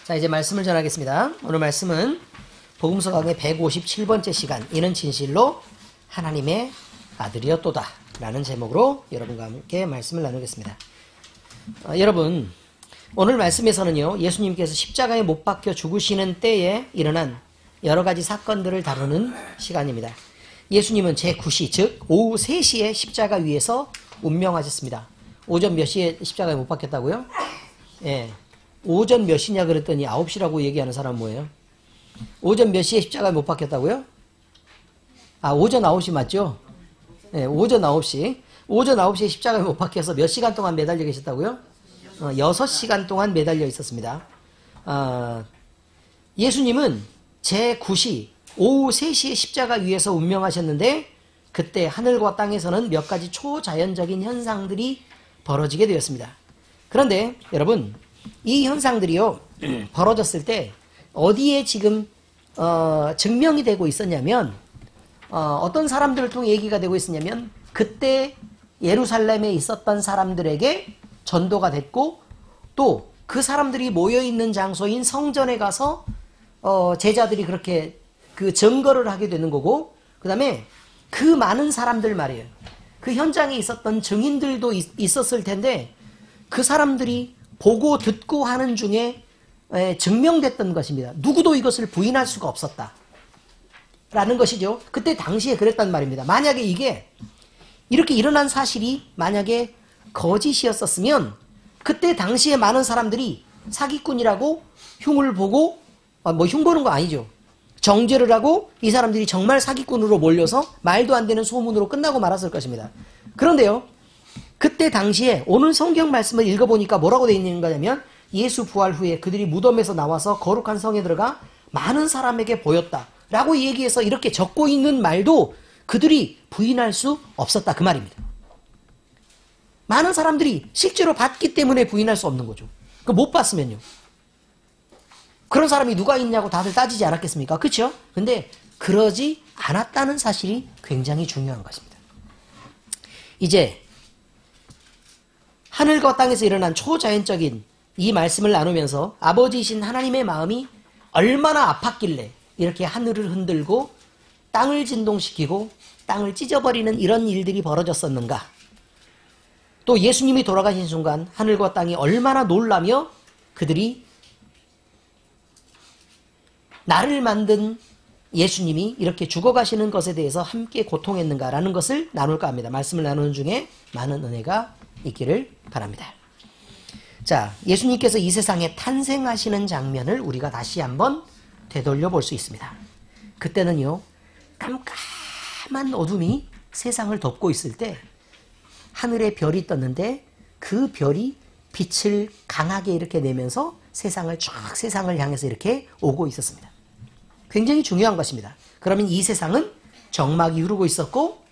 자, 이제 말씀을 전하겠습니다. 오늘 말씀은 복음서 강의 157번째 시간, 이는 진실로 하나님의 아들이었도다 라는 제목으로 여러분과 함께 말씀을 나누겠습니다. 여러분, 오늘 말씀에서는요, 예수님께서 십자가에 못 박혀 죽으시는 때에 일어난 여러 가지 사건들을 다루는 시간입니다. 예수님은 제9시, 즉 오후 3시에 십자가 위에서 운명하셨습니다. 오전 몇 시에 십자가에 못 박혔다고요? 예. 오전 몇 시냐 그랬더니 9시라고 얘기하는 사람은 뭐예요? 오전 몇 시에 십자가에 못 박혔다고요? 아, 오전 9시 맞죠? 예, 오전 9시. 오전 9시에 십자가에 못 박혀서 몇 시간 동안 매달려 계셨다고요? 6시간 동안 매달려 있었습니다. 예수님은 제9시, 오후 3시에 십자가 위에서 운명하셨는데, 그때 하늘과 땅에서는 몇 가지 초자연적인 현상들이 벌어지게 되었습니다. 그런데 여러분, 이 현상들이요, 벌어졌을 때 어디에 지금 증명이 되고 있었냐면, 어떤 사람들을 통해 얘기가 되고 있었냐면, 그때 예루살렘에 있었던 사람들에게 전도가 됐고, 또 그 사람들이 모여있는 장소인 성전에 가서 제자들이 그렇게 그 증거를 하게 되는 거고, 그 다음에 그 많은 사람들 말이에요. 그 현장에 있었던 증인들도 있었을 텐데, 그 사람들이 보고 듣고 하는 중에 증명됐던 것입니다. 누구도 이것을 부인할 수가 없었다 라는 것이죠. 그때 당시에 그랬단 말입니다. 만약에 이게 이렇게 일어난 사실이 만약에 거짓이었었으면, 그때 당시에 많은 사람들이 사기꾼이라고 흉을 보고, 흉 보는 거 아니죠. 정죄를 하고 이 사람들이 정말 사기꾼으로 몰려서 말도 안 되는 소문으로 끝나고 말았을 것입니다. 그런데요, 그때 당시에 오늘 성경 말씀을 읽어보니까 뭐라고 되어 있는 거냐면, 예수 부활 후에 그들이 무덤에서 나와서 거룩한 성에 들어가 많은 사람에게 보였다 라고 얘기해서 이렇게 적고 있는 말도 그들이 부인할 수 없었다, 그 말입니다. 많은 사람들이 실제로 봤기 때문에 부인할 수 없는 거죠. 못 봤으면요, 그런 사람이 누가 있냐고 다들 따지지 않았겠습니까? 그렇죠? 근데 그러지 않았다는 사실이 굉장히 중요한 것입니다. 이제 하늘과 땅에서 일어난 초자연적인 이 말씀을 나누면서 아버지이신 하나님의 마음이 얼마나 아팠길래 이렇게 하늘을 흔들고 땅을 진동시키고 땅을 찢어버리는 이런 일들이 벌어졌었는가. 또 예수님이 돌아가신 순간 하늘과 땅이 얼마나 놀라며 그들이 나를 만든 예수님이 이렇게 죽어가시는 것에 대해서 함께 고통했는가라는 것을 나눌까 합니다. 말씀을 나누는 중에 많은 은혜가 있기를 바랍니다. 자, 예수님께서 이 세상에 탄생하시는 장면을 우리가 다시 한번 되돌려 볼 수 있습니다. 그때는요, 깜깜한 어둠이 세상을 덮고 있을 때 하늘에 별이 떴는데, 그 별이 빛을 강하게 이렇게 내면서 세상을 향해서 이렇게 오고 있었습니다. 굉장히 중요한 것입니다. 그러면 이 세상은 정막이 흐르고 있었고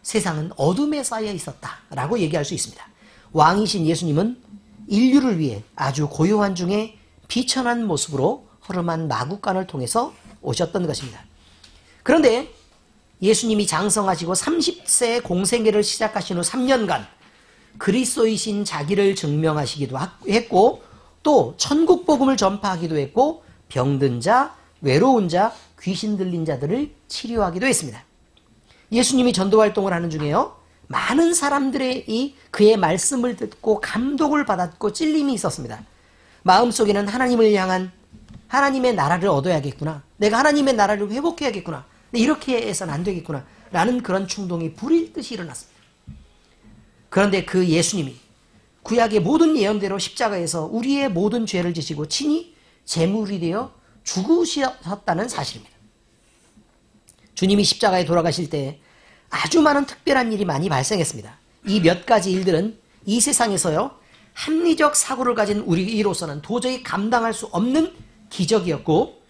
세상은 어둠에 쌓여 있었다라고 얘기할 수 있습니다. 왕이신 예수님은 인류를 위해 아주 고요한 중에 비천한 모습으로 허름한 마구간을 통해서 오셨던 것입니다. 그런데 예수님이 장성하시고 30세 공생애를 시작하신 후 3년간 그리스도이신 자기를 증명하시기도 했고, 또 천국 복음을 전파하기도 했고, 병든 자, 외로운 자, 귀신 들린 자들을 치료하기도 했습니다. 예수님이 전도 활동을 하는 중에요, 많은 사람들의 그의 말씀을 듣고 감동을 받았고 찔림이 있었습니다. 마음속에는 하나님을 향한 하나님의 나라를 얻어야겠구나, 내가 하나님의 나라를 회복해야겠구나, 이렇게 해서는 안 되겠구나 라는 그런 충동이 불일 듯이 일어났습니다. 그런데 그 예수님이 구약의 모든 예언대로 십자가에서 우리의 모든 죄를 지시고 친히 제물이 되어 죽으셨다는 사실입니다. 주님이 십자가에 돌아가실 때 아주 많은 특별한 일이 많이 발생했습니다. 이 몇 가지 일들은 이 세상에서요, 합리적 사고를 가진 우리로서는 도저히 감당할 수 없는 기적이었고,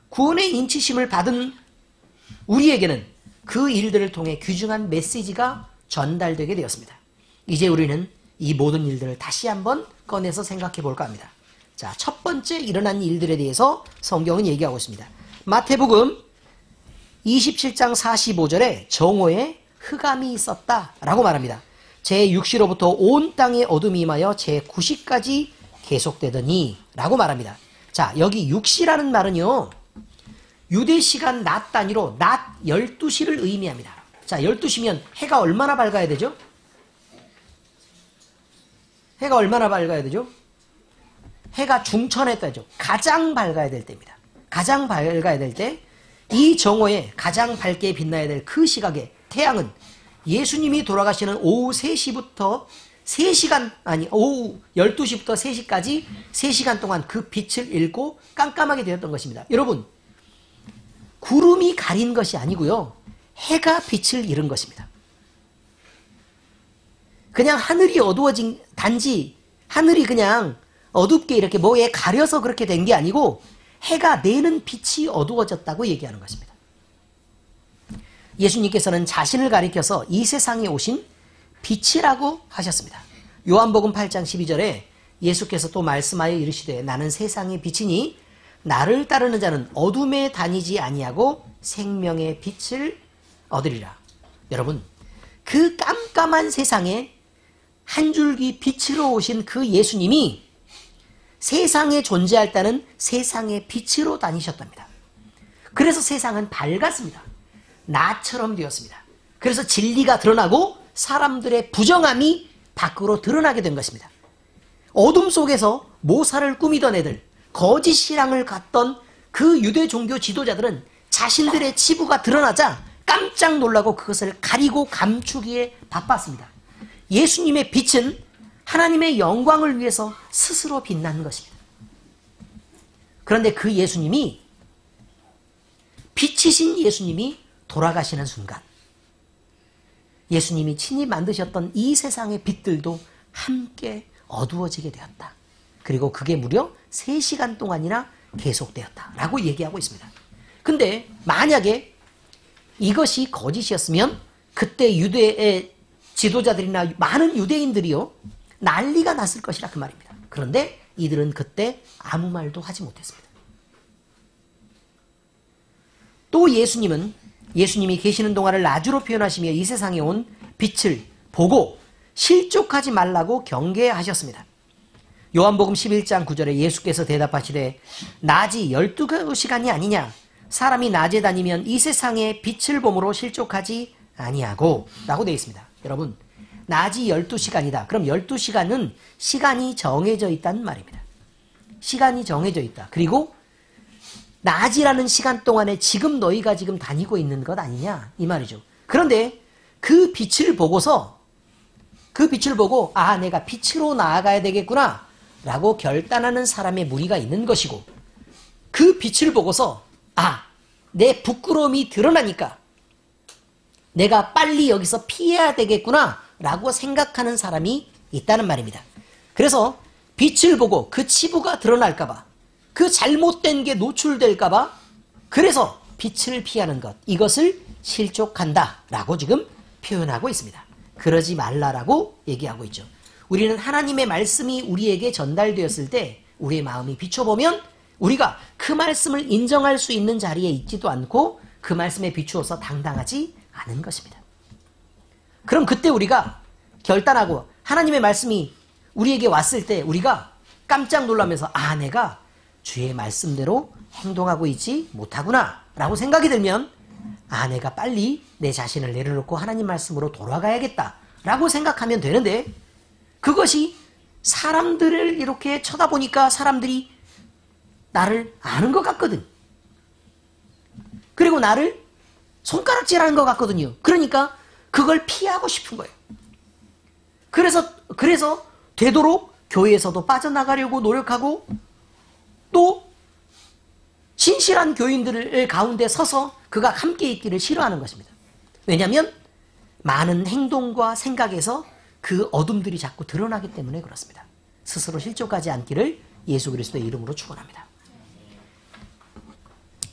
구원의 인치심을 받은 우리에게는 그 일들을 통해 귀중한 메시지가 전달되게 되었습니다. 이제 우리는 이 모든 일들을 다시 한번 꺼내서 생각해 볼까 합니다. 자, 첫 번째 일어난 일들에 대해서 성경은 얘기하고 있습니다. 마태복음 27장 45절에 정오에 흑암이 있었다라고 말합니다. 제6시로부터 온 땅에 어둠이 임하여 제9시까지 계속되더니 라고 말합니다. 자, 여기 6시라는 말은요, 유대 시간 낮 단위로 낮 12시를 의미합니다. 자, 12시면 해가 얼마나 밝아야 되죠? 해가 얼마나 밝아야 되죠? 해가 중천에 따죠. 가장 밝아야 될 때입니다. 가장 밝아야 될 때, 이 정오에 가장 밝게 빛나야 될 그 시각에 태양은 예수님이 돌아가시는 오후 3시부터 3시간, 아니, 오후 12시부터 3시까지 3시간 동안 그 빛을 잃고 깜깜하게 되었던 것입니다. 여러분, 구름이 가린 것이 아니고요, 해가 빛을 잃은 것입니다. 그냥 하늘이 어두워진, 단지 하늘이 그냥 어둡게 이렇게 뭐에 가려서 그렇게 된 게 아니고 해가 내는 빛이 어두워졌다고 얘기하는 것입니다. 예수님께서는 자신을 가리켜서 이 세상에 오신 빛이라고 하셨습니다. 요한복음 8장 12절에 예수께서 또 말씀하여 이르시되 나는 세상의 빛이니 나를 따르는 자는 어둠에 다니지 아니하고 생명의 빛을 얻으리라. 여러분, 그 깜깜한 세상에 한 줄기 빛으로 오신 그 예수님이 세상에 존재할 때는 세상의 빛으로 다니셨답니다. 그래서 세상은 밝았습니다. 나처럼 되었습니다. 그래서 진리가 드러나고 사람들의 부정함이 밖으로 드러나게 된 것입니다. 어둠 속에서 모사를 꾸미던 애들, 거짓 신앙을 갖던 그 유대 종교 지도자들은 자신들의 치부가 드러나자 깜짝 놀라고 그것을 가리고 감추기에 바빴습니다. 예수님의 빛은 하나님의 영광을 위해서 스스로 빛나는 것입니다. 그런데 그 예수님이, 빛이신 예수님이 돌아가시는 순간 예수님이 친히 만드셨던 이 세상의 빛들도 함께 어두워지게 되었다. 그리고 그게 무려 3시간 동안이나 계속되었다라고 얘기하고 있습니다. 근데 만약에 이것이 거짓이었으면 그때 유대의 지도자들이나 많은 유대인들이요, 난리가 났을 것이라 그 말입니다. 그런데 이들은 그때 아무 말도 하지 못했습니다. 또 예수님이 계시는 동안을 나주로 표현하시며 이 세상에 온 빛을 보고 실족하지 말라고 경계하셨습니다. 요한복음 11장 9절에 예수께서 대답하시되 낮이 12시간이 아니냐, 사람이 낮에 다니면 이 세상에 빛을 봄으로 실족하지 아니하고 라고 되어 있습니다. 여러분, 낮이 12시간이다. 그럼 12시간은 시간이 정해져 있다는 말입니다. 시간이 정해져 있다. 그리고 낮이라는 시간 동안에 지금 너희가 지금 다니고 있는 것 아니냐 이 말이죠. 그런데 그 빛을 보고 아, 내가 빛으로 나아가야 되겠구나 라고 결단하는 사람의 무리가 있는 것이고, 그 빛을 보고서 아, 내 부끄러움이 드러나니까 내가 빨리 여기서 피해야 되겠구나 라고 생각하는 사람이 있다는 말입니다. 그래서 빛을 보고 그 치부가 드러날까봐, 그 잘못된 게 노출될까봐, 그래서 빛을 피하는 것, 이것을 실족한다 라고 지금 표현하고 있습니다. 그러지 말라라고 얘기하고 있죠. 우리는 하나님의 말씀이 우리에게 전달되었을 때 우리의 마음이 비춰보면 우리가 그 말씀을 인정할 수 있는 자리에 있지도 않고 그 말씀에 비추어서 당당하지 않은 것입니다. 그럼 그때 우리가 결단하고 하나님의 말씀이 우리에게 왔을 때 우리가 깜짝 놀라면서 아, 내가 주의 말씀대로 행동하고 있지 못하구나 라고 생각이 들면 아, 내가 빨리 내 자신을 내려놓고 하나님 말씀으로 돌아가야겠다 라고 생각하면 되는데, 그것이 사람들을 이렇게 쳐다보니까 사람들이 나를 아는 것 같거든. 그리고 나를 손가락질하는 것 같거든요. 그러니까 그걸 피하고 싶은 거예요. 그래서 되도록 교회에서도 빠져나가려고 노력하고, 또 신실한 교인들 가운데 서서 그가 함께 있기를 싫어하는 것입니다. 왜냐하면 많은 행동과 생각에서 그 어둠들이 자꾸 드러나기 때문에 그렇습니다. 스스로 실족하지 않기를 예수 그리스도의 이름으로 축원합니다.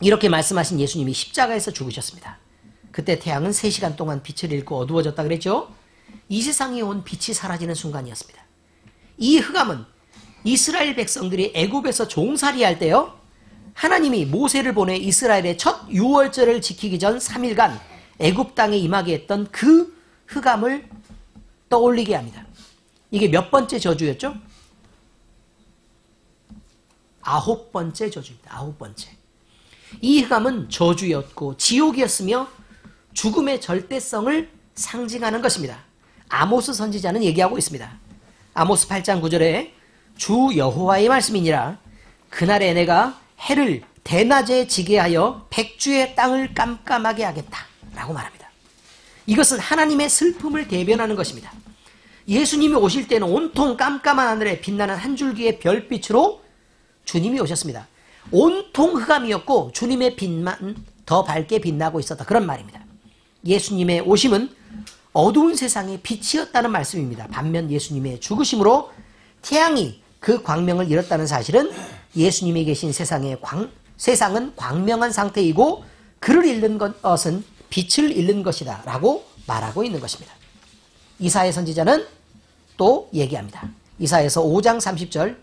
이렇게 말씀하신 예수님이 십자가에서 죽으셨습니다. 그때 태양은 3시간 동안 빛을 잃고 어두워졌다 그랬죠. 이 세상에 온 빛이 사라지는 순간이었습니다. 이 흑암은 이스라엘 백성들이 애굽에서 종살이할 때요, 하나님이 모세를 보내 이스라엘의 첫 유월절을 지키기 전 3일간 애굽 땅에 임하게 했던 그 흑암을 떠올리게 합니다. 이게 몇 번째 저주였죠? 9번째 저주입니다. 9번째. 이 흑암은 저주였고 지옥이었으며 죽음의 절대성을 상징하는 것입니다. 아모스 선지자는 얘기하고 있습니다. 아모스 8장 9절에 주 여호와의 말씀이니라. 그날에 내가 해를 대낮에 지게 하여 백주의 땅을 깜깜하게 하겠다 라고 말합니다. 이것은 하나님의 슬픔을 대변하는 것입니다. 예수님이 오실 때는 온통 깜깜한 하늘에 빛나는 한 줄기의 별빛으로 주님이 오셨습니다. 온통 흑암이었고 주님의 빛만 더 밝게 빛나고 있었다, 그런 말입니다. 예수님의 오심은 어두운 세상의 빛이었다는 말씀입니다. 반면 예수님의 죽으심으로 태양이 그 광명을 잃었다는 사실은 예수님이 계신 세상은 광명한 상태이고 그를 잃는 것은 빛을 잃는 것이다 라고 말하고 있는 것입니다. 이사야 선지자는 또 얘기합니다. 이사야서 5장 30절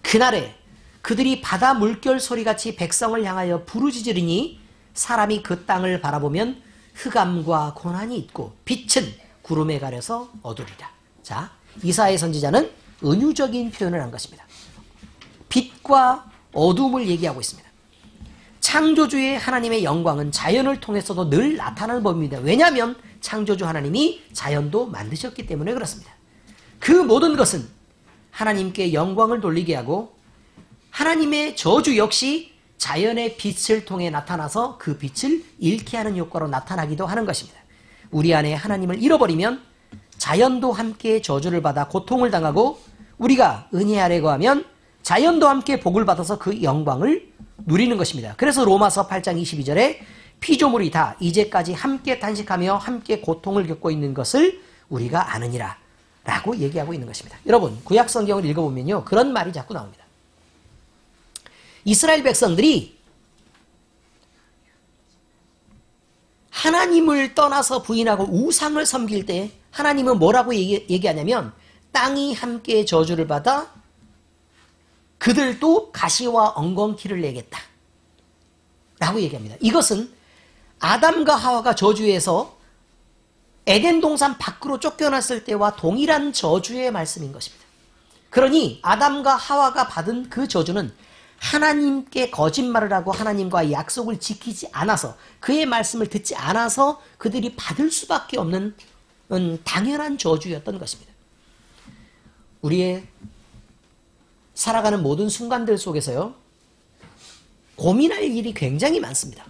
그날에 그들이 바다 물결 소리같이 백성을 향하여 부르짖으리니 사람이 그 땅을 바라보면 흑암과 고난이 있고 빛은 구름에 가려서 어두리라. 자, 이사야 선지자는 은유적인 표현을 한 것입니다. 빛과 어둠을 얘기하고 있습니다. 창조주의 하나님의 영광은 자연을 통해서도 늘 나타나는 법입니다. 왜냐하면 창조주 하나님이 자연도 만드셨기 때문에 그렇습니다. 그 모든 것은 하나님께 영광을 돌리게 하고 하나님의 저주 역시 자연의 빛을 통해 나타나서 그 빛을 잃게 하는 효과로 나타나기도 하는 것입니다. 우리 안에 하나님을 잃어버리면 자연도 함께 저주를 받아 고통을 당하고 우리가 은혜 아래 거하면 자연도 함께 복을 받아서 그 영광을 누리는 것입니다. 그래서 로마서 8장 22절에 피조물이 다 이제까지 함께 탄식하며 함께 고통을 겪고 있는 것을 우리가 아느니라 라고 얘기하고 있는 것입니다. 여러분, 구약 성경을 읽어보면요, 그런 말이 자꾸 나옵니다. 이스라엘 백성들이 하나님을 떠나서 부인하고 우상을 섬길 때 하나님은 뭐라고 얘기하냐면 땅이 함께 저주를 받아 그들도 가시와 엉겅퀴를 내겠다 라고 얘기합니다. 이것은 아담과 하와가 저주에서 에덴 동산 밖으로 쫓겨났을 때와 동일한 저주의 말씀인 것입니다. 그러니 아담과 하와가 받은 그 저주는 하나님께 거짓말을 하고 하나님과 약속을 지키지 않아서 그의 말씀을 듣지 않아서 그들이 받을 수밖에 없는 당연한 저주였던 것입니다. 우리의 살아가는 모든 순간들 속에서요, 고민할 일이 굉장히 많습니다.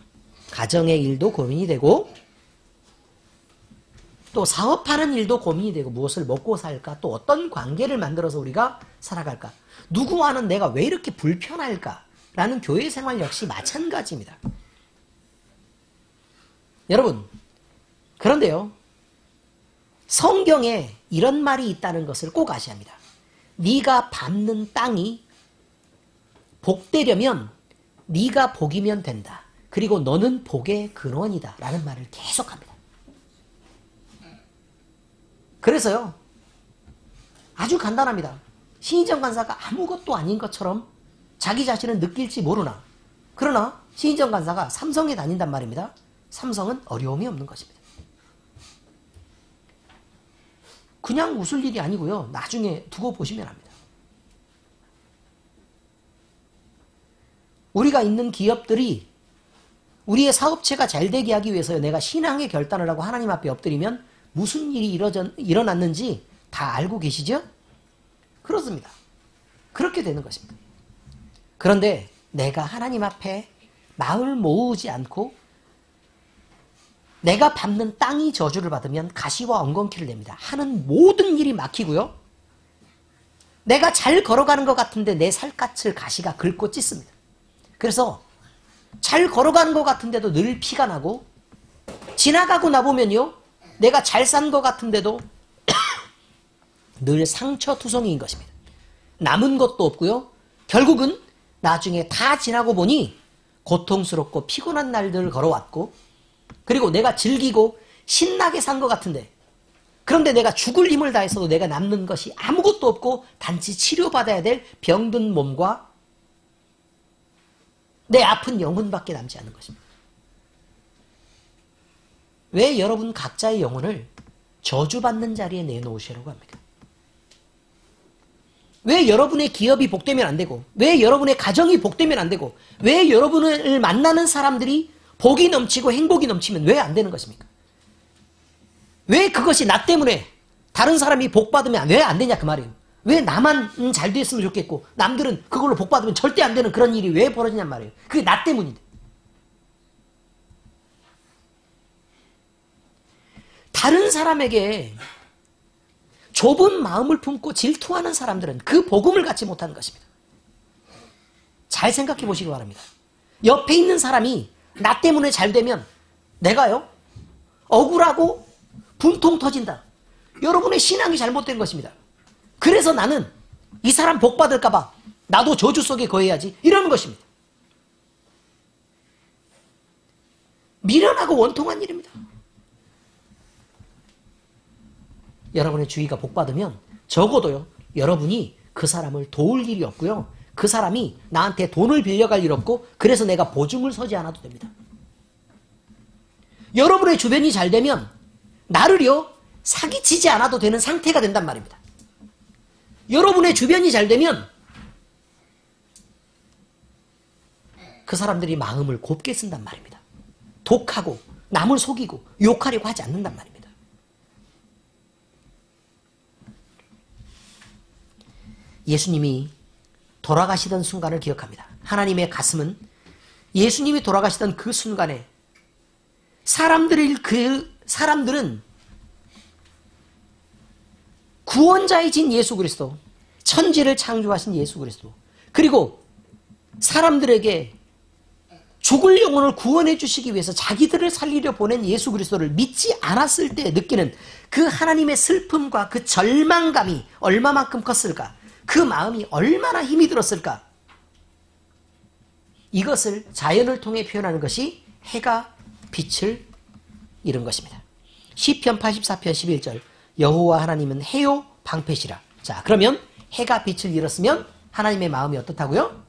가정의 일도 고민이 되고 또 사업하는 일도 고민이 되고 무엇을 먹고 살까, 또 어떤 관계를 만들어서 우리가 살아갈까, 누구와는 내가 왜 이렇게 불편할까 라는 교회 생활 역시 마찬가지입니다. 여러분, 그런데요, 성경에 이런 말이 있다는 것을 꼭 아셔야 합니다. 네가 밟는 땅이 복되려면 네가 복이면 된다. 그리고 너는 복의 근원이다 라는 말을 계속합니다. 그래서요, 아주 간단합니다. 신인정 간사가 아무것도 아닌 것처럼 자기 자신을 느낄지 모르나, 그러나 신인정 간사가 삼성에 다닌단 말입니다. 삼성은 어려움이 없는 것입니다. 그냥 웃을 일이 아니고요, 나중에 두고 보시면 합니다. 우리가 있는 기업들이 우리의 사업체가 잘 되게 하기 위해서 내가 신앙의 결단을 하고 하나님 앞에 엎드리면 무슨 일이 일어났는지 다 알고 계시죠? 그렇습니다. 그렇게 되는 것입니다. 그런데 내가 하나님 앞에 마음을 모으지 않고 내가 밟는 땅이 저주를 받으면 가시와 엉겅퀴를 냅니다. 하는 모든 일이 막히고요, 내가 잘 걸어가는 것 같은데 내 살갗을 가시가 긁고 찢습니다. 그래서 잘 걸어가는 것 같은데도 늘 피가 나고, 지나가고 나보면요, 내가 잘 산 것 같은데도 늘 상처투성이인 것입니다. 남은 것도 없고요, 결국은 나중에 다 지나고 보니 고통스럽고 피곤한 날들을 걸어왔고, 그리고 내가 즐기고 신나게 산 것 같은데, 그런데 내가 죽을 힘을 다해서도 내가 남는 것이 아무것도 없고 단지 치료받아야 될 병든 몸과 내 아픈 영혼밖에 남지 않은 것입니다. 왜 여러분 각자의 영혼을 저주받는 자리에 내놓으시려고 합니까? 왜 여러분의 기업이 복되면 안 되고, 왜 여러분의 가정이 복되면 안 되고, 왜 여러분을 만나는 사람들이 복이 넘치고 행복이 넘치면 왜 안 되는 것입니까? 왜 그것이 나 때문에 다른 사람이 복 받으면 왜 안 되냐 그 말이에요. 왜 나만 잘 됐으면 좋겠고 남들은 그걸로 복 받으면 절대 안 되는 그런 일이 왜 벌어지냔 말이에요. 그게 나 때문인데. 다른 사람에게 좁은 마음을 품고 질투하는 사람들은 그 복음을 갖지 못하는 것입니다. 잘 생각해 보시기 바랍니다. 옆에 있는 사람이 나 때문에 잘 되면 내가요 억울하고 분통 터진다. 여러분의 신앙이 잘못된 것입니다. 그래서 나는 이 사람 복 받을까 봐 나도 저주 속에 거해야지 이러는 것입니다. 미련하고 원통한 일입니다. 여러분의 주위가 복 받으면 적어도요 여러분이 그 사람을 도울 일이 없고요 그 사람이 나한테 돈을 빌려갈 일 없고 그래서 내가 보증을 서지 않아도 됩니다. 여러분의 주변이 잘 되면 나를요 사기치지 않아도 되는 상태가 된단 말입니다. 여러분의 주변이 잘 되면 그 사람들이 마음을 곱게 쓴단 말입니다. 독하고 남을 속이고 욕하려고 하지 않는단 말입니다. 예수님이 돌아가시던 순간을 기억합니다. 하나님의 가슴은 예수님이 돌아가시던 그 순간에 사람들은 구원자이신 예수 그리스도, 천지를 창조하신 예수 그리스도, 그리고 사람들에게 죽을 영혼을 구원해 주시기 위해서 자기들을 살리려 보낸 예수 그리스도를 믿지 않았을 때 느끼는 그 하나님의 슬픔과 그 절망감이 얼마만큼 컸을까? 그 마음이 얼마나 힘이 들었을까? 이것을 자연을 통해 표현하는 것이 해가 빛을 잃은 것입니다. 시편 84편 11절 여호와 하나님은 해요 방패시라. 자, 그러면 해가 빛을 잃었으면 하나님의 마음이 어떻다고요?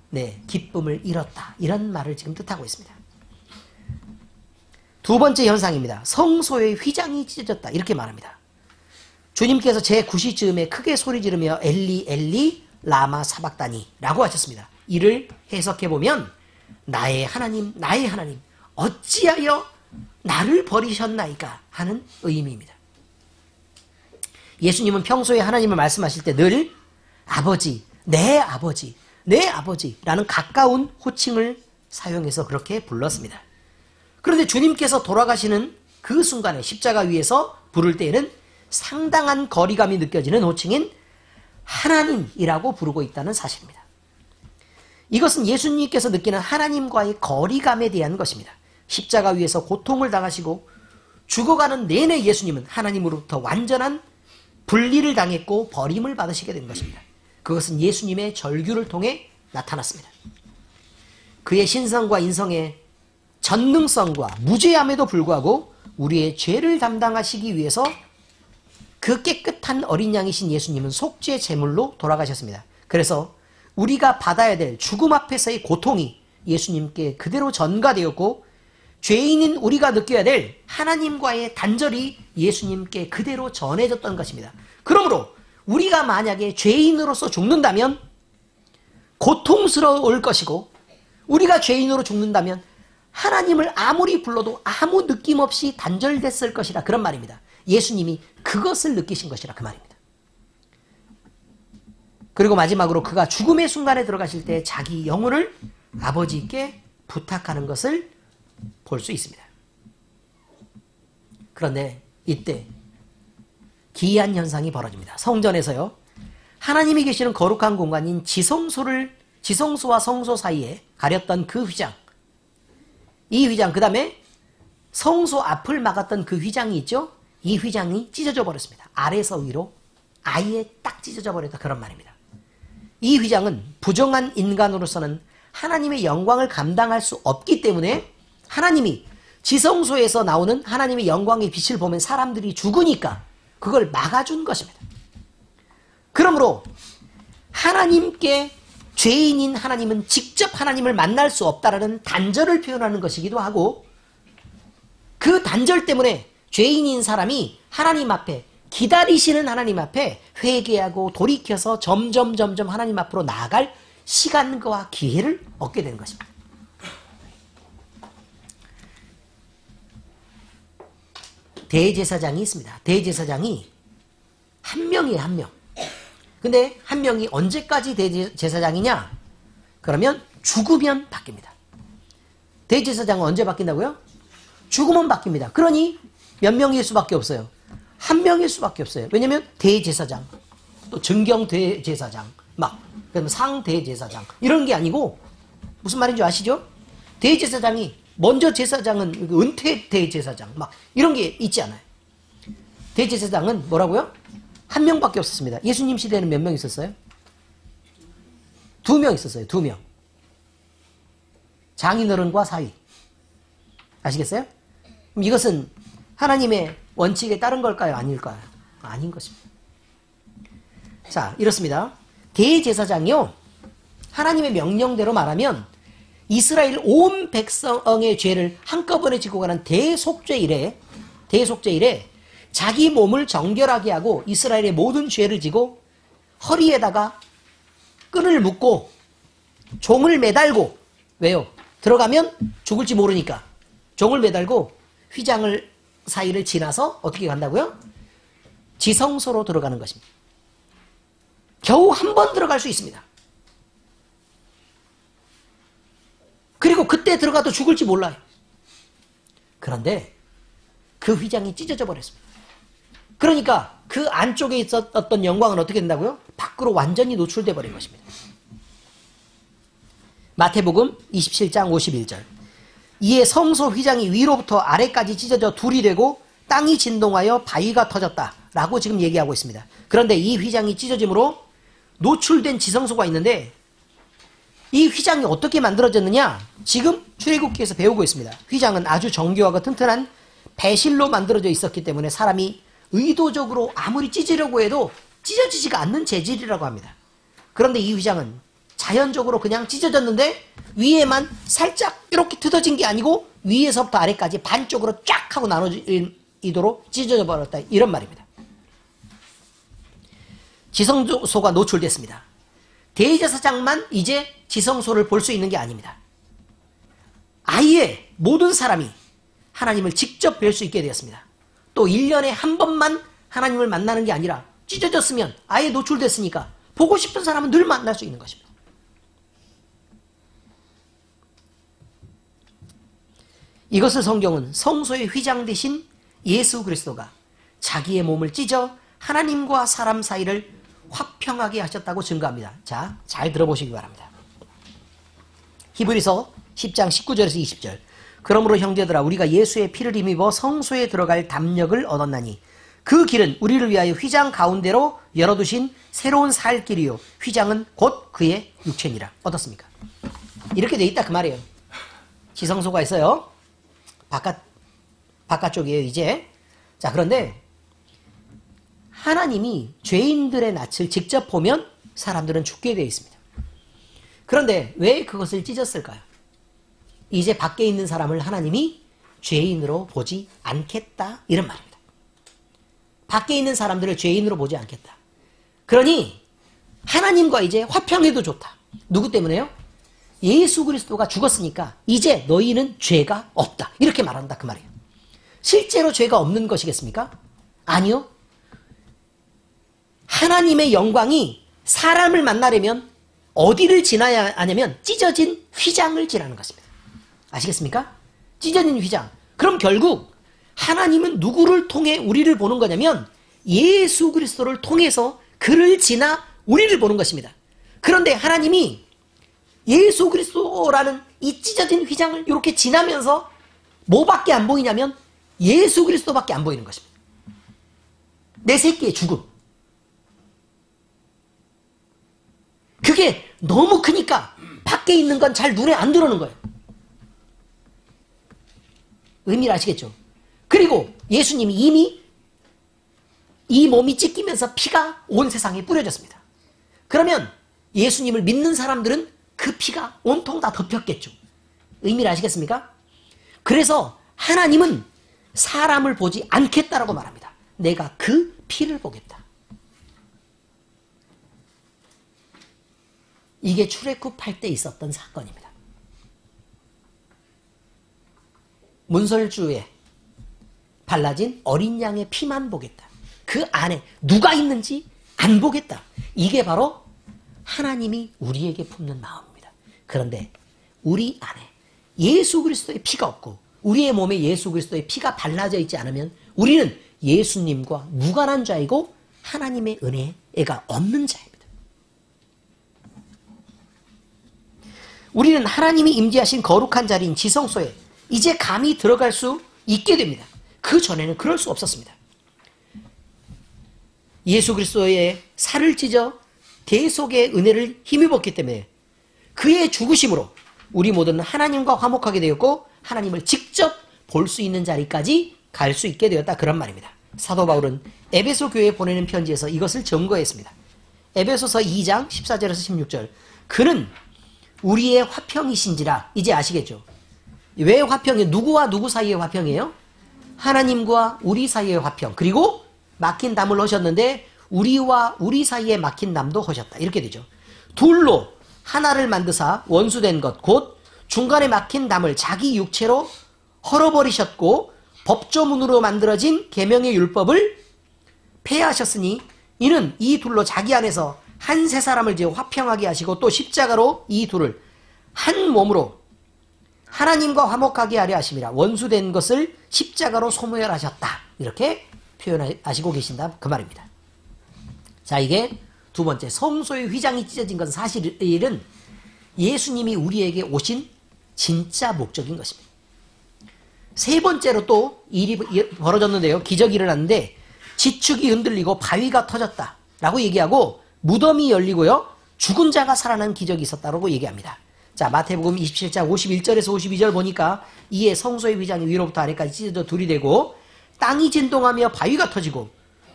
네, 기쁨을 잃었다. 이런 말을 지금 뜻하고 있습니다. 두 번째 현상입니다. 성소의 휘장이 찢어졌다. 이렇게 말합니다. 주님께서 제9시쯤에 크게 소리 지르며 엘리 엘리 라마 사박다니 라고 하셨습니다. 이를 해석해보면 나의 하나님 어찌하여 나를 버리셨나이까 하는 의미입니다. 예수님은 평소에 하나님을 말씀하실 때 늘 아버지, 내 아버지라는 가까운 호칭을 사용해서 그렇게 불렀습니다. 그런데 주님께서 돌아가시는 그 순간에 십자가 위에서 부를 때에는 상당한 거리감이 느껴지는 호칭인 하나님이라고 부르고 있다는 사실입니다. 이것은 예수님께서 느끼는 하나님과의 거리감에 대한 것입니다. 십자가 위에서 고통을 당하시고 죽어가는 내내 예수님은 하나님으로부터 완전한 분리를 당했고 버림을 받으시게 된 것입니다. 그것은 예수님의 절규를 통해 나타났습니다. 그의 신성과 인성의 전능성과 무죄함에도 불구하고 우리의 죄를 담당하시기 위해서 그 깨끗한 어린 양이신 예수님은 속죄 제물로 돌아가셨습니다. 그래서 우리가 받아야 될 죽음 앞에서의 고통이 예수님께 그대로 전가되었고 죄인인 우리가 느껴야 될 하나님과의 단절이 예수님께 그대로 전해졌던 것입니다. 그러므로 우리가 만약에 죄인으로서 죽는다면 고통스러울 것이고 우리가 죄인으로 죽는다면 하나님을 아무리 불러도 아무 느낌 없이 단절됐을 것이라 그런 말입니다. 예수님이 그것을 느끼신 것이라 그 말입니다. 그리고 마지막으로 그가 죽음의 순간에 들어가실 때 자기 영혼을 아버지께 부탁하는 것을 볼 수 있습니다. 그런데 이때 기이한 현상이 벌어집니다. 성전에서요, 하나님이 계시는 거룩한 공간인 지성소와 성소 사이에 가렸던 그 휘장, 이 휘장, 그 다음에 성소 앞을 막았던 그 휘장이 있죠? 이 휘장이 찢어져 버렸습니다. 아래에서 위로 아예 딱 찢어져 버렸다, 그런 말입니다. 이 휘장은 부정한 인간으로서는 하나님의 영광을 감당할 수 없기 때문에 하나님이 지성소에서 나오는 하나님의 영광의 빛을 보면 사람들이 죽으니까 그걸 막아준 것입니다. 그러므로 하나님께 죄인인 하나님은 직접 하나님을 만날 수 없다라는 단절을 표현하는 것이기도 하고 그 단절 때문에 죄인인 사람이 하나님 앞에 기다리시는 하나님 앞에 회개하고 돌이켜서 점점 하나님 앞으로 나아갈 시간과 기회를 얻게 되는 것입니다. 대제사장이 있습니다. 대제사장이 한 명이에요, 한 명. 근데 한 명이 언제까지 대제사장이냐? 그러면 죽으면 바뀝니다. 대제사장은 언제 바뀐다고요? 죽으면 바뀝니다. 그러니 몇 명일 수밖에 없어요. 한 명일 수밖에 없어요. 왜냐면 대제사장, 또 증경 대제사장, 그다음에 상대제사장 이런 게 아니고 무슨 말인지 아시죠? 대제사장이 먼저 제사장은 은퇴 대제사장 이런 게 있지 않아요. 대제사장은 뭐라고요? 한 명밖에 없었습니다. 예수님 시대에는 몇 명 있었어요? 2명 있었어요. 2명. 장인어른과 사위. 아시겠어요? 그럼 이것은 하나님의 원칙에 따른 걸까요? 아닐까요? 아닌 것입니다. 자, 이렇습니다. 대제사장이요, 하나님의 명령대로 말하면 이스라엘 온 백성의 죄를 한꺼번에 지고 가는 대속죄일에 자기 몸을 정결하게 하고 이스라엘의 모든 죄를 지고 허리에다가 끈을 묶고 종을 매달고, 왜요? 들어가면 죽을지 모르니까 종을 매달고 휘장을 사이를 지나서 어떻게 간다고요? 지성소로 들어가는 것입니다. 겨우 한 번 들어갈 수 있습니다. 그리고 그때 들어가도 죽을지 몰라요. 그런데 그 휘장이 찢어져 버렸습니다. 그러니까 그 안쪽에 있었던 영광은 어떻게 된다고요? 밖으로 완전히 노출돼 버린 것입니다. 마태복음 27장 51절. 이에 성소 휘장이 위로부터 아래까지 찢어져 둘이 되고 땅이 진동하여 바위가 터졌다 라고 지금 얘기하고 있습니다. 그런데 이 휘장이 찢어짐으로 노출된 지성소가 있는데, 이 휘장이 어떻게 만들어졌느냐? 지금 출애굽기에서 배우고 있습니다. 휘장은 아주 정교하고 튼튼한 배실로 만들어져 있었기 때문에 사람이 의도적으로 아무리 찢으려고 해도 찢어지지가 않는 재질이라고 합니다. 그런데 이 휘장은 자연적으로 그냥 찢어졌는데 위에만 살짝 이렇게 뜯어진 게 아니고 위에서부터 아래까지 반쪽으로 쫙 하고 나눠지도록 찢어져 버렸다, 이런 말입니다. 지성소가 노출됐습니다. 대제사장만 이제 지성소를 볼 수 있는 게 아닙니다. 아예 모든 사람이 하나님을 직접 뵐 수 있게 되었습니다. 또 1년에 한 번만 하나님을 만나는 게 아니라 찢어졌으면 아예 노출됐으니까 보고 싶은 사람은 늘 만날 수 있는 것입니다. 이것을 성경은 성소의 휘장 대신 예수 그리스도가 자기의 몸을 찢어 하나님과 사람 사이를 화평하게 하셨다고 증거합니다. 자, 잘 들어보시기 바랍니다. 히브리서 10장 19절에서 20절. 그러므로 형제들아, 우리가 예수의 피를 힘입어 성소에 들어갈 담력을 얻었나니 그 길은 우리를 위하여 휘장 가운데로 열어두신 새로운 살 길이요 휘장은 곧 그의 육체니라. 어떻습니까? 이렇게 돼 있다 그 말이에요. 지성소가 있어요. 바깥쪽이에요 이제. 자, 그런데 하나님이 죄인들의 낯을 직접 보면 사람들은 죽게 되어 있습니다. 그런데 왜 그것을 찢었을까요? 이제 밖에 있는 사람을 하나님이 죄인으로 보지 않겠다, 이런 말입니다. 밖에 있는 사람들을 죄인으로 보지 않겠다. 그러니 하나님과 이제 화평해도 좋다. 누구 때문에요? 예수 그리스도가 죽었으니까 이제 너희는 죄가 없다, 이렇게 말한다 그 말이에요. 실제로 죄가 없는 것이겠습니까? 아니요. 하나님의 영광이 사람을 만나려면 어디를 지나야 하냐면 찢어진 휘장을 지나는 것입니다. 아시겠습니까? 찢어진 휘장. 그럼 결국 하나님은 누구를 통해 우리를 보는 거냐면 예수 그리스도를 통해서 그를 지나 우리를 보는 것입니다. 그런데 하나님이 예수 그리스도라는 이 찢어진 휘장을 이렇게 지나면서 뭐밖에 안 보이냐면 예수 그리스도밖에 안 보이는 것입니다. 내 새끼의 죽음. 그게 너무 크니까 밖에 있는 건 잘 눈에 안 들어오는 거예요. 의미를 아시겠죠? 그리고 예수님이 이미 이 몸이 찢기면서 피가 온 세상에 뿌려졌습니다. 그러면 예수님을 믿는 사람들은 그 피가 온통 다 덮였겠죠. 의미를 아시겠습니까? 그래서 하나님은 사람을 보지 않겠다라고 말합니다. 내가 그 피를 보겠다. 이게 출애굽할 때 있었던 사건입니다. 문설주에 발라진 어린 양의 피만 보겠다. 그 안에 누가 있는지 안 보겠다. 이게 바로 하나님이 우리에게 품는 마음입니다. 그런데 우리 안에 예수 그리스도의 피가 없고 우리의 몸에 예수 그리스도의 피가 발라져 있지 않으면 우리는 예수님과 무관한 자이고 하나님의 은혜가 없는 자입니다. 우리는 하나님이 임재하신 거룩한 자리인 지성소에 이제 감히 들어갈 수 있게 됩니다. 그 전에는 그럴 수 없었습니다. 예수 그리스도의 살을 찢어 대속의 은혜를 힘입었기 때문에 그의 죽으심으로 우리 모두는 하나님과 화목하게 되었고 하나님을 직접 볼 수 있는 자리까지 갈 수 있게 되었다. 그런 말입니다. 사도 바울은 에베소 교회에 보내는 편지에서 이것을 증거했습니다. 에베소서 2장 14절에서 16절. 그는 우리의 화평이신지라. 이제 아시겠죠? 왜 화평이 누구와 누구 사이의 화평이에요? 하나님과 우리 사이의 화평. 그리고 막힌 담을 하셨는데 우리와 우리 사이에 막힌 담도 하셨다. 이렇게 되죠. 둘로 하나를 만드사 원수된 것 곧 중간에 막힌 담을 자기 육체로 헐어버리셨고 법조문으로 만들어진 계명의 율법을 폐하셨으니 이는 이 둘로 자기 안에서 한 세 사람을 지어 화평하게 하시고 또 십자가로 이 둘을 한 몸으로 하나님과 화목하게 하려 하심이라. 원수된 것을 십자가로 소멸하셨다. 이렇게 표현하시고 계신다. 그 말입니다. 자, 이게 두 번째, 성소의 휘장이 찢어진 것은 사실은 예수님이 우리에게 오신 진짜 목적인 것입니다. 세 번째로 또 일이 벌어졌는데요. 기적이 일어났는데 지축이 흔들리고 바위가 터졌다 라고 얘기하고 무덤이 열리고요. 죽은 자가 살아난 기적이 있었다고 얘기합니다. 자, 마태복음 27장 51절에서 52절 보니까 이에 성소의 휘장이 위로부터 아래까지 찢어져 둘이 되고 땅이 진동하며 바위가 터지고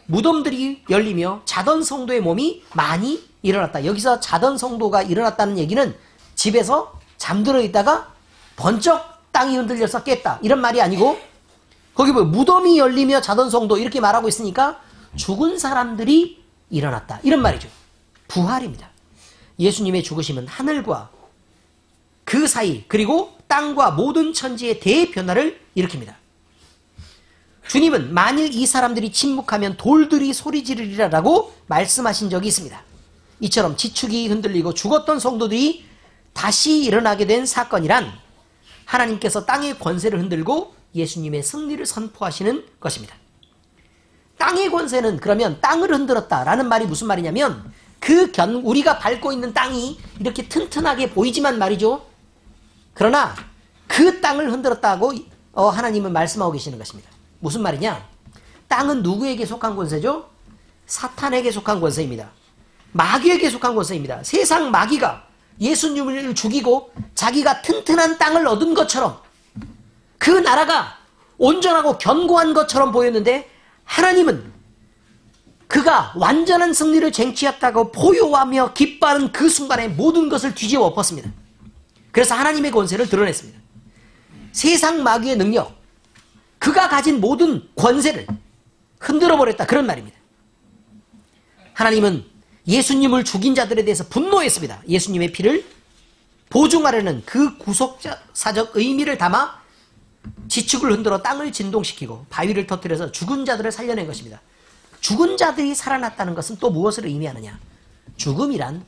무덤들이 열리며 자던 성도의 몸이 많이 일어났다. 여기서 자던 성도가 일어났다는 얘기는 집에서 잠들어 있다가 번쩍 땅이 흔들려서 깼다. 이런 말이 아니고 거기 뭐 무덤이 열리며 자던 성도 이렇게 말하고 있으니까 죽은 사람들이 일어났다. 이런 말이죠. 부활입니다. 예수님의 죽으심은 하늘과 그 사이 그리고 땅과 모든 천지의 대변화를 일으킵니다. 주님은 만일 이 사람들이 침묵하면 돌들이 소리 지르리라라고 말씀하신 적이 있습니다. 이처럼 지축이 흔들리고 죽었던 성도들이 다시 일어나게 된 사건이란 하나님께서 땅의 권세를 흔들고 예수님의 승리를 선포하시는 것입니다. 땅의 권세는 그러면 땅을 흔들었다라는 말이 무슨 말이냐면 우리가 밟고 있는 땅이 이렇게 튼튼하게 보이지만 말이죠. 그러나 그 땅을 흔들었다고 하나님은 말씀하고 계시는 것입니다. 무슨 말이냐? 땅은 누구에게 속한 권세죠? 사탄에게 속한 권세입니다. 마귀에게 속한 권세입니다. 세상 마귀가 예수님을 죽이고 자기가 튼튼한 땅을 얻은 것처럼 그 나라가 온전하고 견고한 것처럼 보였는데 하나님은 그가 완전한 승리를 쟁취했다고 포효하며 기뻐하는 그 순간에 모든 것을 뒤집어 엎었습니다. 그래서 하나님의 권세를 드러냈습니다. 세상 마귀의 능력, 그가 가진 모든 권세를 흔들어버렸다. 그런 말입니다. 하나님은 예수님을 죽인 자들에 대해서 분노했습니다. 예수님의 피를 보증하려는 그 구속사적 의미를 담아 지축을 흔들어 땅을 진동시키고 바위를 터뜨려서 죽은 자들을 살려낸 것입니다. 죽은 자들이 살아났다는 것은 또 무엇을 의미하느냐? 죽음이란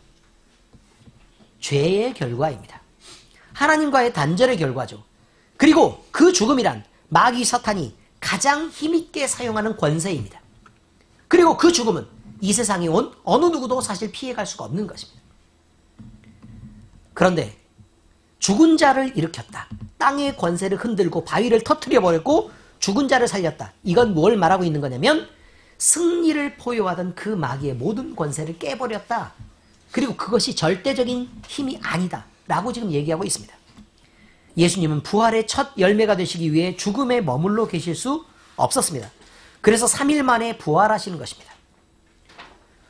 죄의 결과입니다. 하나님과의 단절의 결과죠. 그리고 그 죽음이란 마귀 사탄이 가장 힘있게 사용하는 권세입니다. 그리고 그 죽음은 이 세상에 온 어느 누구도 사실 피해갈 수가 없는 것입니다. 그런데 죽은 자를 일으켰다. 땅의 권세를 흔들고 바위를 터뜨려 버렸고 죽은 자를 살렸다. 이건 뭘 말하고 있는 거냐면 승리를 포효하던 그 마귀의 모든 권세를 깨버렸다. 그리고 그것이 절대적인 힘이 아니다 라고 지금 얘기하고 있습니다. 예수님은 부활의 첫 열매가 되시기 위해 죽음에 머물러 계실 수 없었습니다. 그래서 3일 만에 부활하시는 것입니다.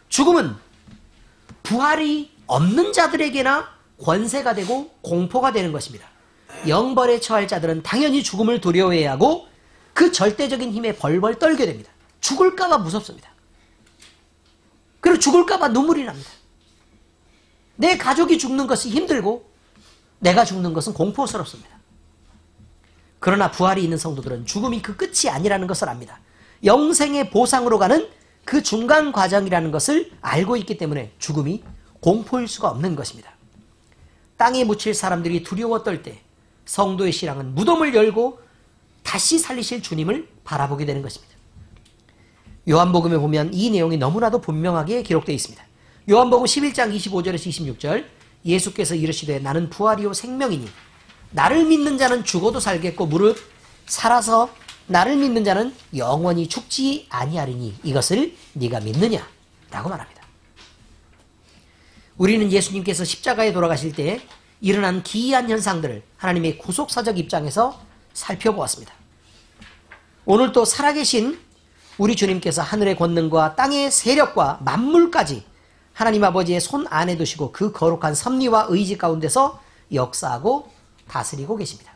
죽음은 부활이 없는 자들에게나 권세가 되고 공포가 되는 것입니다. 영벌에 처할 자들은 당연히 죽음을 두려워해야 하고 그 절대적인 힘에 벌벌 떨게 됩니다. 죽을까가 무섭습니다. 그리고 죽을까봐 눈물이 납니다. 내 가족이 죽는 것이 힘들고 내가 죽는 것은 공포스럽습니다. 그러나 부활이 있는 성도들은 죽음이 그 끝이 아니라는 것을 압니다. 영생의 보상으로 가는 그 중간 과정이라는 것을 알고 있기 때문에 죽음이 공포일 수가 없는 것입니다. 땅에 묻힐 사람들이 두려워 떨 때 성도의 신앙은 무덤을 열고 다시 살리실 주님을 바라보게 되는 것입니다. 요한복음에 보면 이 내용이 너무나도 분명하게 기록되어 있습니다. 요한복음 11장 25절에서 26절, 예수께서 이르시되 나는 부활이요 생명이니 나를 믿는 자는 죽어도 살겠고 무릇 살아서 나를 믿는 자는 영원히 죽지 아니하리니 이것을 네가 믿느냐? 라고 말합니다. 우리는 예수님께서 십자가에 돌아가실 때 일어난 기이한 현상들을 하나님의 구속사적 입장에서 살펴보았습니다. 오늘 또 살아계신 우리 주님께서 하늘의 권능과 땅의 세력과 만물까지 하나님 아버지의 손 안에 두시고 그 거룩한 섭리와 의지 가운데서 역사하고 다스리고 계십니다.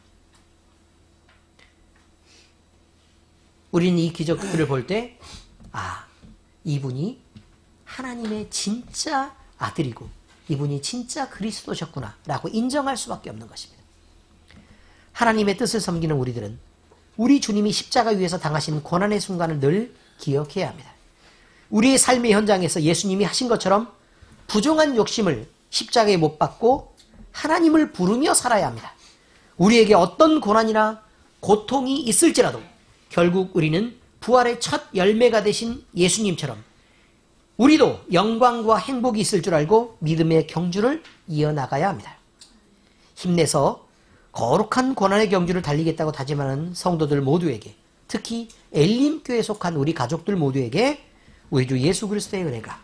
우리는 이 기적들을 볼 때 이분이 하나님의 진짜 아들이고 이분이 진짜 그리스도셨구나 라고 인정할 수밖에 없는 것입니다. 하나님의 뜻을 섬기는 우리들은 우리 주님이 십자가 위에서 당하신 고난의 순간을 늘 기억해야 합니다. 우리의 삶의 현장에서 예수님이 하신 것처럼 부정한 욕심을 십자가에 못 박고 하나님을 부르며 살아야 합니다. 우리에게 어떤 고난이나 고통이 있을지라도 결국 우리는 부활의 첫 열매가 되신 예수님처럼 우리도 영광과 행복이 있을 줄 알고 믿음의 경주를 이어나가야 합니다. 힘내서 거룩한 고난의 경주를 달리겠다고 다짐하는 성도들 모두에게, 특히 엘림교회에 속한 우리 가족들 모두에게 우리 주 예수 그리스도의 은혜가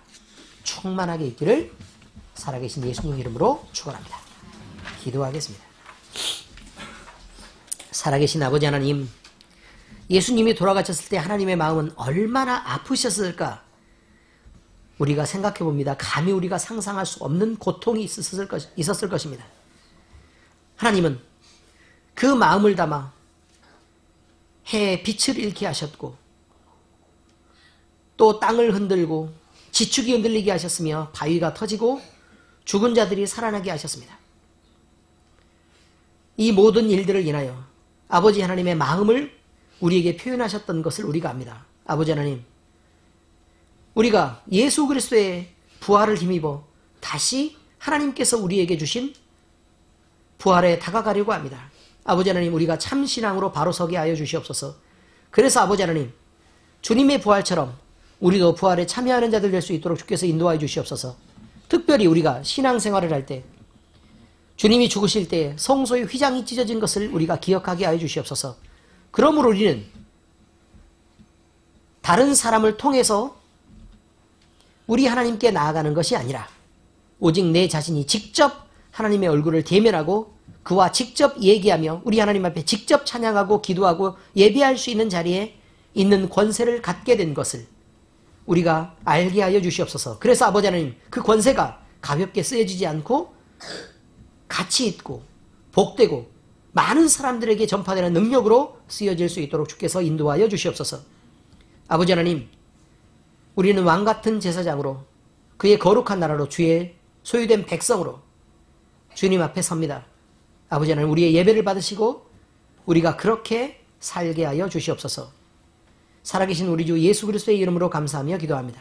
충만하게 있기를 살아계신 예수님 이름으로 축원합니다. 기도하겠습니다. 살아계신 아버지 하나님, 예수님이 돌아가셨을 때 하나님의 마음은 얼마나 아프셨을까 우리가 생각해 봅니다. 감히 우리가 상상할 수 없는 고통이 있었을 것입니다. 하나님은 그 마음을 담아 해에 빛을 잃게 하셨고 또 땅을 흔들고 지축이 흔들리게 하셨으며 바위가 터지고 죽은 자들이 살아나게 하셨습니다. 이 모든 일들을 인하여 아버지 하나님의 마음을 우리에게 표현하셨던 것을 우리가 압니다. 아버지 하나님, 우리가 예수 그리스도의 부활을 힘입어 다시 하나님께서 우리에게 주신 부활에 다가가려고 합니다. 아버지 하나님, 우리가 참 신앙으로 바로 서게 하여 주시옵소서. 그래서 아버지 하나님, 주님의 부활처럼 우리도 부활에 참여하는 자들 될 수 있도록 주께서 인도하여 주시옵소서. 특별히 우리가 신앙생활을 할 때 주님이 죽으실 때 성소의 휘장이 찢어진 것을 우리가 기억하게 하여 주시옵소서. 그러므로 우리는 다른 사람을 통해서 우리 하나님께 나아가는 것이 아니라 오직 내 자신이 직접 하나님의 얼굴을 대면하고 그와 직접 얘기하며 우리 하나님 앞에 직접 찬양하고 기도하고 예배할 수 있는 자리에 있는 권세를 갖게 된 것을 우리가 알게 하여 주시옵소서. 그래서 아버지 하나님, 그 권세가 가볍게 쓰여지지 않고 가치 있고 복되고 많은 사람들에게 전파되는 능력으로 쓰여질 수 있도록 주께서 인도하여 주시옵소서. 아버지 하나님, 우리는 왕같은 제사장으로 그의 거룩한 나라로 주의 소유된 백성으로 주님 앞에 섭니다. 아버지 하나님, 우리의 예배를 받으시고 우리가 그렇게 살게 하여 주시옵소서. 살아계신 우리 주 예수 그리스도의 이름으로 감사하며 기도합니다.